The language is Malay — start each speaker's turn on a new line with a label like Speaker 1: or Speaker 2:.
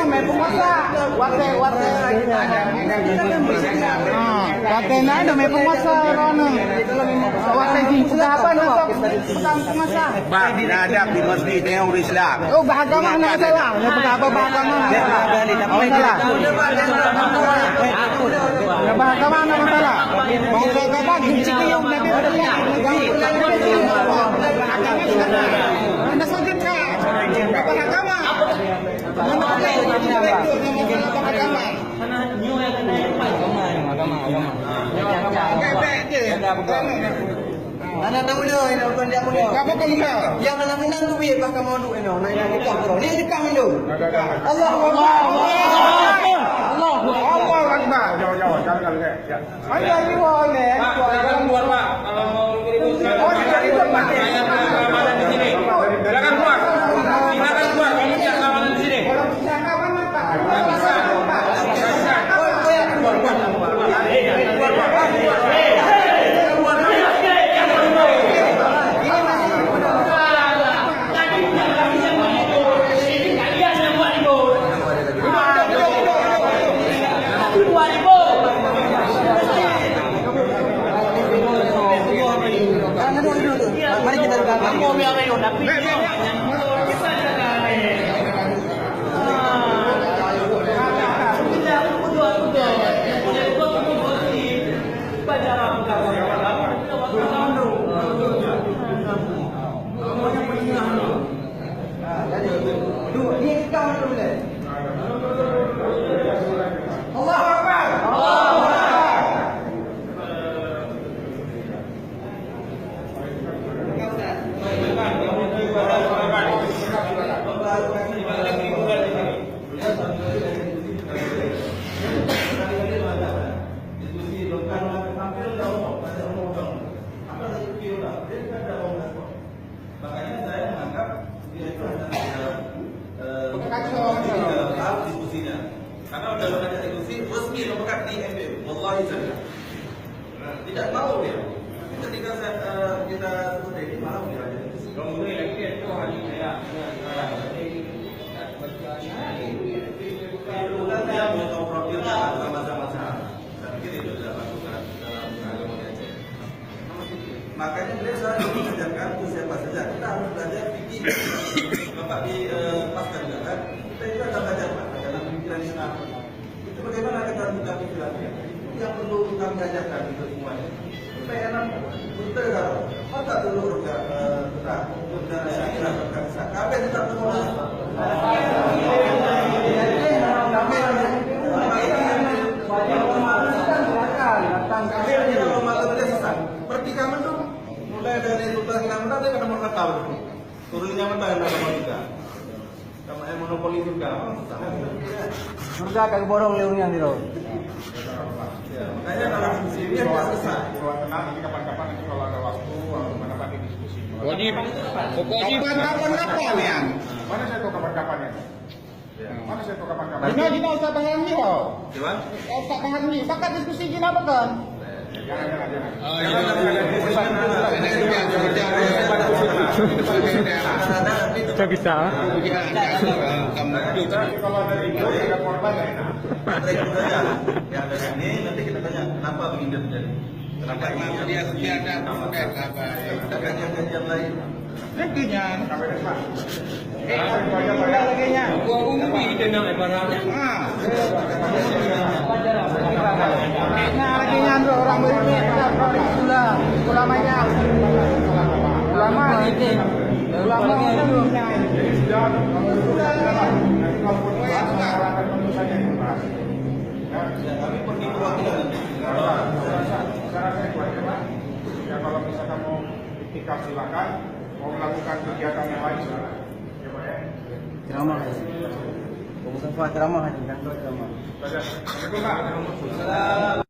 Speaker 1: May penguasa. Wakil na ada may penguasa orang. Wakil di apa nak penguasa.
Speaker 2: Bang, tidak ada di masjid yang Islam.
Speaker 1: Oh, beragama nak salah. Yang beragama. Oh, salah. Beragama nak salah. Bangsa kata kunci yang Nabi anda sakit tak? Beragama.
Speaker 3: Anak tahu dah, ini bukan dia punya.
Speaker 1: Apa kamu tahu?
Speaker 3: Yang dalam minang tu biar pakai modul ini. Nak yang dekat tu. Ni dekat mindu. Allah
Speaker 1: Akbar.
Speaker 2: Jauh, jangan lagi. Ya.
Speaker 1: Ayah ni boleh.
Speaker 4: Silakan keluar Pak. Kalau mau ribut-ribut.
Speaker 1: Oh, jadi tempat.
Speaker 4: Keamanan di sini. Silakan keluar. Silakan keluar. Kami tidak keamanan di sini.
Speaker 3: Mari kita dekat.
Speaker 4: Kamu biar ayo tapi
Speaker 3: Allah Akbar.
Speaker 5: Makanya saya menganggap dia itu tahu diskusinya. Karena sudah mengajak diskusi resmi memekat di MPU. Wallahi saja. Tidak tahu dia. Ketika kita seperti ini malah dia ajak diskusi. Bukan dia mau tahu profil macam-macam. Saya pikir itu tidak lakukan dalam agama Aceh. Makanya beliau selalu mengajarkan siapa saja kita harus belajar fikih. Bapak di pasca juga kan, kita juga akan belajar Pak dalam pemikiran Islam. Itu bagaimana kita buka pikirannya. Itu yang perlu kami ajarkan itu semuanya. Supaya enak betul kalau maka dulu kita dan saya berkata kami tetap semua. Pertika mendung mulai dari Sultan Kinaman ada ke nomor 4 tahun turunnya mentah yang nomor 3 sama monopoli juga
Speaker 3: Surga kagak borong leungnya di roh.
Speaker 5: makanya kalau di sini dia selesai
Speaker 2: Nanti kapan-kapan kalau ada waktu mana diskusi.
Speaker 4: wajib. Pokoknya
Speaker 1: Kapan-kapan ya?
Speaker 2: Mana saya tahu kapan-kapannya? Mana saya tahu kapan-kapan?
Speaker 1: Kita usah pengen ni kau.
Speaker 5: gimana?
Speaker 1: Usah pengen ni. Pakai diskusi kita apa kan?
Speaker 2: Saya bisa. Kalau ada itu ada korban enak.
Speaker 5: Yang ada sini nanti kita tanya kenapa begini terjadi. Kenapa dia ada kajian lain.
Speaker 1: Nantinya.
Speaker 4: gua umumi dengan ibaratnya.
Speaker 1: Nah, laginya orang berini sudah ulamanya. Ulama itu. Ulama itu.
Speaker 5: Kami pergi perwakilan.
Speaker 2: Ya kalau misalkan mau itikaf silakan, mau melakukan kegiatan yang lain silakan. Ya Pak ya.
Speaker 3: Ceramah. Bukan ceramah aja kan ceramah.
Speaker 2: Assalamualaikum Pak.